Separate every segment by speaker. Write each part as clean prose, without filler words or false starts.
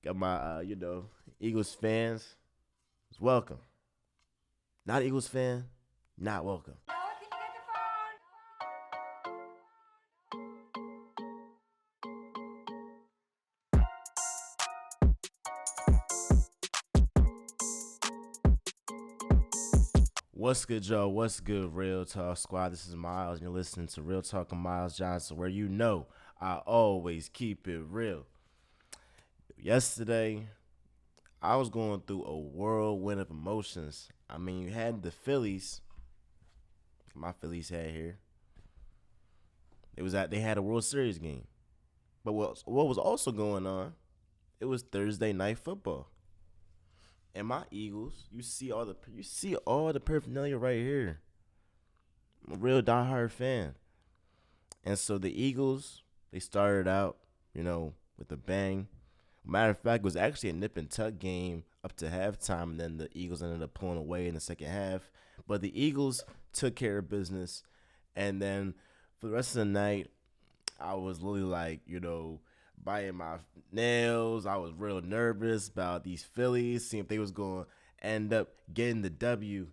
Speaker 1: Got my Eagles fans. Welcome. Not Eagles fan, not welcome. What's good, Joe? What's good, Real Talk Squad? This is Miles, and you're listening to Real Talk with Miles Johnson, where you know I always keep it real. Yesterday, I was going through a whirlwind of emotions. I mean, you had the Phillies, my Phillies hat here. It was at they had a World Series game, but what was also going on? It was Thursday night football, and my Eagles. You see all the paraphernalia right here. I'm a real diehard fan. And so the Eagles, they started out, with a bang. Matter of fact, it was actually a nip and tuck game up to halftime, and then the Eagles ended up pulling away in the second half. But the Eagles took care of business, and then for the rest of the night, I was literally like, biting my nails. I was real nervous about these Phillies, seeing if they was going to end up getting the W,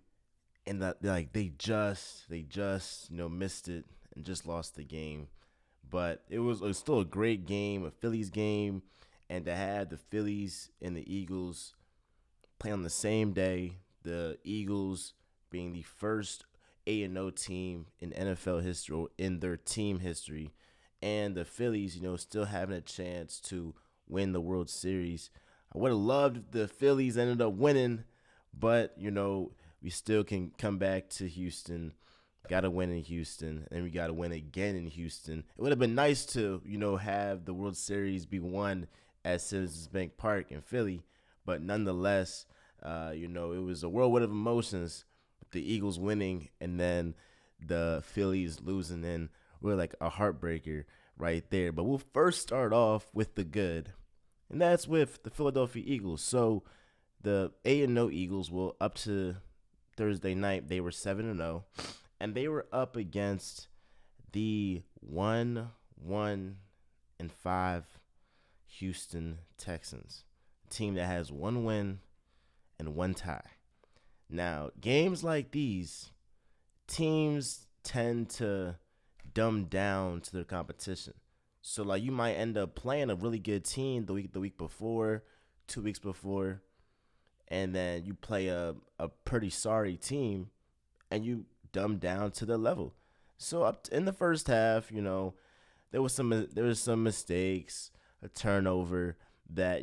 Speaker 1: and that like they just missed it and just lost the game. But it was still a great game, a Phillies game, and to have the Phillies and the Eagles play on the same day, the Eagles being the first A&O team in NFL history or in their team history, and the Phillies, still having a chance to win the World Series. I would have loved if the Phillies ended up winning, but we still can come back to Houston. Got to win in Houston, and we got to win again in Houston. It would have been nice to, have the World Series be won at Citizens Bank Park in Philly, but nonetheless, it was a whirlwind of emotions with the Eagles winning and then the Phillies losing. And we're like a heartbreaker right there. But we'll first start off with the good, and that's with the Philadelphia Eagles. So the A&O Eagles will up to Thursday night. They were 7-0, and they were up against the 1-1-5 Houston Texans, a team that has one win and one tie. Now, games like these, teams tend to dumb down to their competition. So like you might end up playing a really good team the week before, 2 weeks before, and then you play a pretty sorry team and you dumb down to the level. So in the first half, there was some mistakes, a turnover that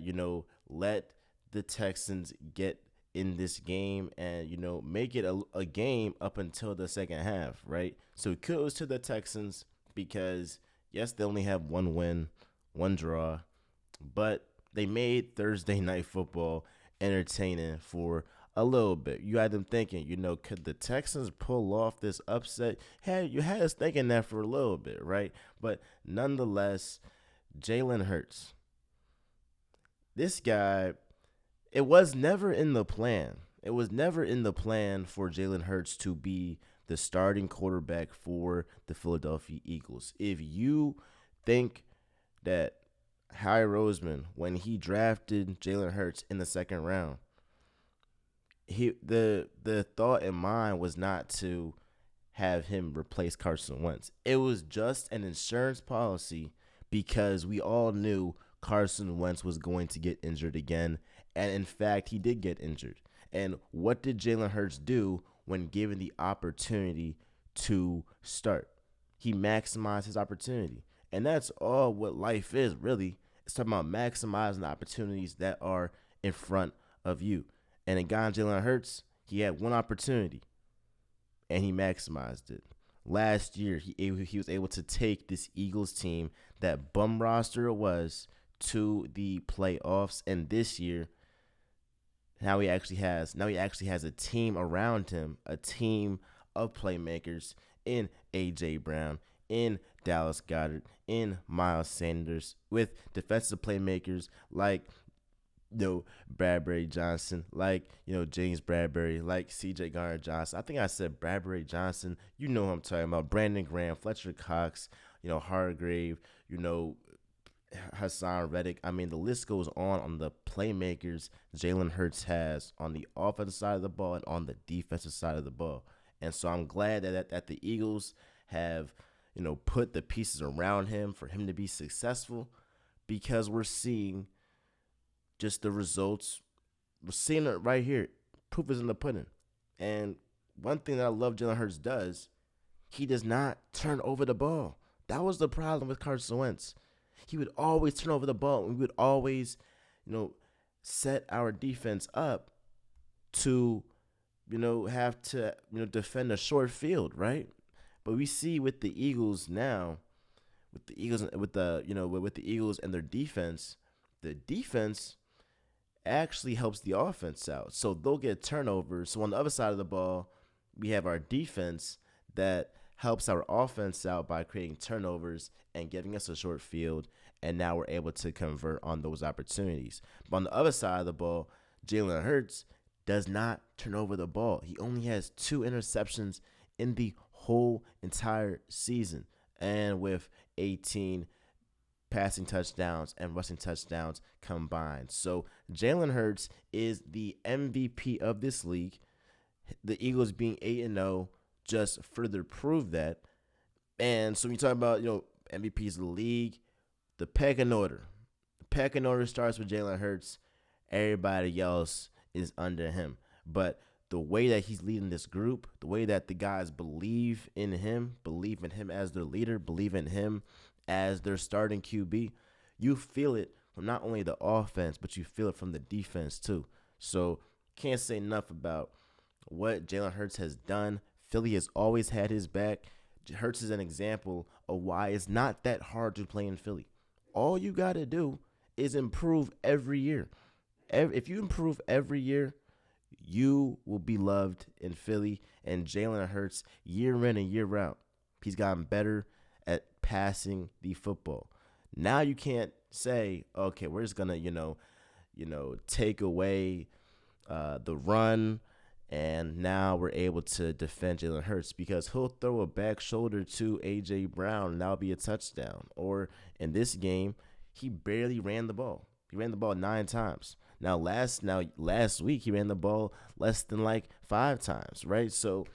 Speaker 1: let the Texans get in this game and make it a game up until the second half, right? So kudos to the Texans because yes, they only have one win, one draw, but they made Thursday night football entertaining for a little bit. You had them thinking, could the Texans pull off this upset? You had us thinking that for a little bit, right? But nonetheless, Jalen Hurts, this guy, it was never in the plan. It was never in the plan for Jalen Hurts to be the starting quarterback for the Philadelphia Eagles. If you think that Harry Roseman, when he drafted Jalen Hurts in the second round, the thought in mind was not to have him replace Carson Wentz. It was just an insurance policy because we all knew Carson Wentz was going to get injured again. And in fact, he did get injured. And what did Jalen Hurts do when given the opportunity to start? He maximized his opportunity. And that's all what life is, really. It's talking about maximizing the opportunities that are in front of you. And a guy, Jalen Hurts, he had one opportunity, and he maximized it. Last year, he was able to take this Eagles team, that bum roster it was, to the playoffs. And this year, now he actually has a team around him, a team of playmakers in AJ Brown, in Dallas Goedert, in Miles Sanders, with defensive playmakers like Bradbury Johnson, like James Bradbury, like CJ Garner Johnson. I think I said Bradbury Johnson. You know who I'm talking about. Brandon Graham, Fletcher Cox, Hargrave, Hassan Reddick. I mean, the list goes on the playmakers Jalen Hurts has on the offensive side of the ball and on the defensive side of the ball. And so I'm glad that the Eagles have, put the pieces around him for him to be successful because we're seeing just the results. We're seeing it right here. Proof is in the pudding. And one thing that I love Jalen Hurts does, he does not turn over the ball. That was the problem with Carson Wentz. He would always turn over the ball. We would always, set our defense up to, have to, defend a short field, right? But we see with the Eagles now, with the Eagles and their defense, the defense actually helps the offense out. So they'll get turnovers. So on the other side of the ball, we have our defense that helps our offense out by creating turnovers and giving us a short field. And now we're able to convert on those opportunities. But on the other side of the ball, Jalen Hurts does not turn over the ball. He only has 2 interceptions in the whole entire season. And with 18 passing touchdowns and rushing touchdowns combined. So Jalen Hurts is the MVP of this league. The Eagles being 8-0 just further prove that. And so when you talk about, MVPs of the league, the pecking order. The pecking order starts with Jalen Hurts. Everybody else is under him. But the way that he's leading this group, the way that the guys believe in him as their leader, believe in him as their starting QB, you feel it from not only the offense, but you feel it from the defense too. So can't say enough about what Jalen Hurts has done. Philly has always had his back. Hurts is an example of why it's not that hard to play in Philly. All you got to do is improve every year. If you improve every year, you will be loved in Philly. And Jalen Hurts, year in and year out, he's gotten better at passing the football. Now you can't say, okay, we're just gonna, take away the run, and now we're able to defend Jalen Hurts because he'll throw a back shoulder to A.J. Brown, and that'll be a touchdown. Or in this game, he barely ran the ball. He ran the ball 9 times. Now last week he ran the ball less than 5 times, right? So,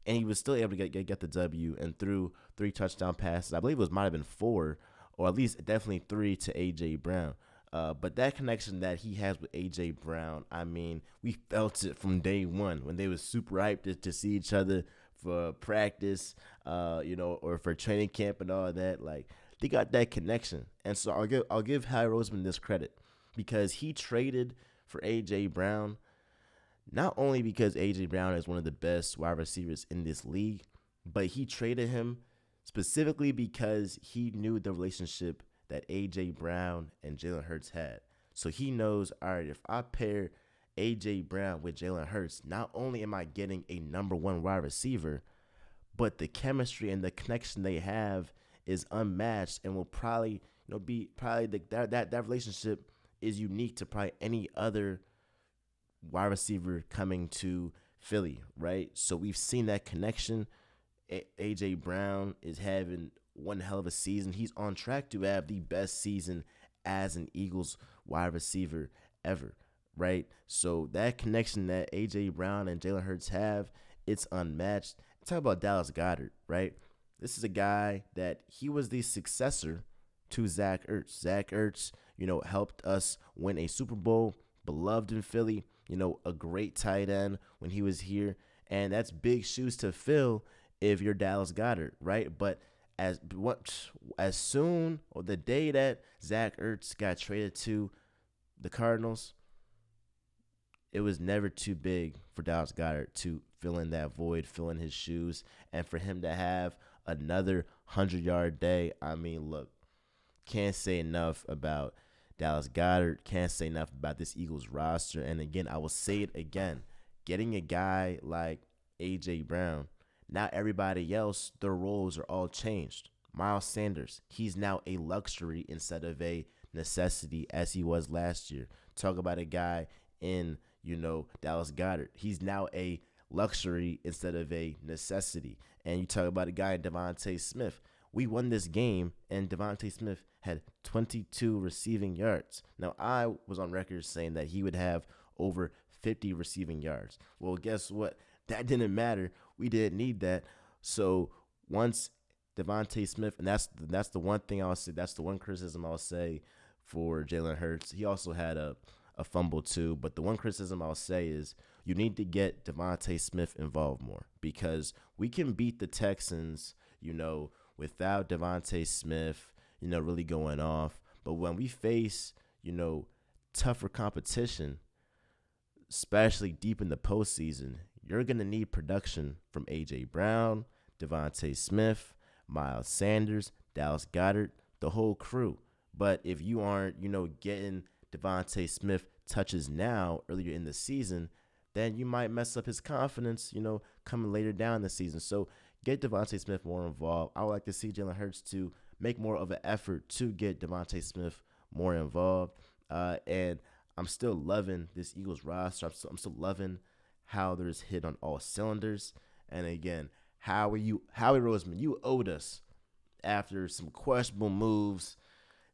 Speaker 1: and he was still able to get the W and threw 3 touchdown passes. I believe might have been 4, or at least definitely 3 to A.J. Brown. But that connection that he has with A.J. Brown, I mean, we felt it from day one when they was super hyped to see each other for practice, or for training camp and all that. They got that connection. And so I'll give Howie Roseman this credit because he traded for A.J. Brown, not only because A.J. Brown is one of the best wide receivers in this league, but he traded him specifically because he knew the relationship that A.J. Brown and Jalen Hurts had. So he knows, all right, if I pair A.J. Brown with Jalen Hurts, not only am I getting a number 1 wide receiver, but the chemistry and the connection they have is unmatched and will probably, be that relationship is unique to probably any other wide receiver coming to Philly, right? So we've seen that connection. A.J. Brown is having one hell of a season. He's on track to have the best season as an Eagles wide receiver ever, right? So that connection that A.J. Brown and Jalen Hurts have, it's unmatched. Talk about Dallas Goedert, right? This is a guy that he was the successor to Zach Ertz. Zach Ertz, helped us win a Super Bowl, beloved in Philly, a great tight end when he was here. And that's big shoes to fill if you're Dallas Goedert, right? But as soon or the day that Zach Ertz got traded to the Cardinals, it was never too big for Dallas Goedert to fill in that void, fill in his shoes, and for him to have another 100-yard day. I mean, look, can't say enough about Dallas Goedert, can't say enough about this Eagles roster. And again, I will say it again, getting a guy like A.J. Brown, now everybody else, their roles are all changed. Miles Sanders, he's now a luxury instead of a necessity as he was last year. Talk about a guy in, Dallas Goedert. He's now a luxury instead of a necessity. And you talk about a guy in Devontae Smith. we won this game, and Devontae Smith had 22 receiving yards. Now, I was on record saying that he would have over 50 receiving yards. Well, guess what? That didn't matter. We didn't need that. So once Devontae Smith, and that's the one thing I'll say. That's the one criticism I'll say for Jalen Hurts. He also had a fumble too, but the one criticism I'll say is you need to get Devontae Smith involved more because we can beat the Texans, without Devontae Smith, really going off. But when we face, tougher competition, especially deep in the postseason, you're going to need production from A.J. Brown, Devontae Smith, Miles Sanders, Dallas Goedert, the whole crew. But if you aren't, getting Devontae Smith touches now earlier in the season, then you might mess up his confidence, coming later down the season. So get Devontae Smith more involved. I would like to see Jalen Hurts to make more of an effort to get Devontae Smith more involved. And I'm still loving this Eagles roster. I'm still loving how there's hit on all cylinders. And again, Howie Roseman, you owed us after some questionable moves,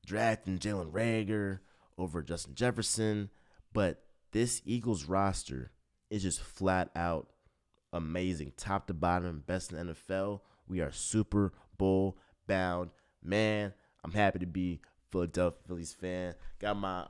Speaker 1: drafting Jalen Reagor over Justin Jefferson. But this Eagles roster is just flat out amazing. Top to bottom, best in the NFL. We are Super Bowl bound. Man, I'm happy to be Philadelphia Phillies fan. Got my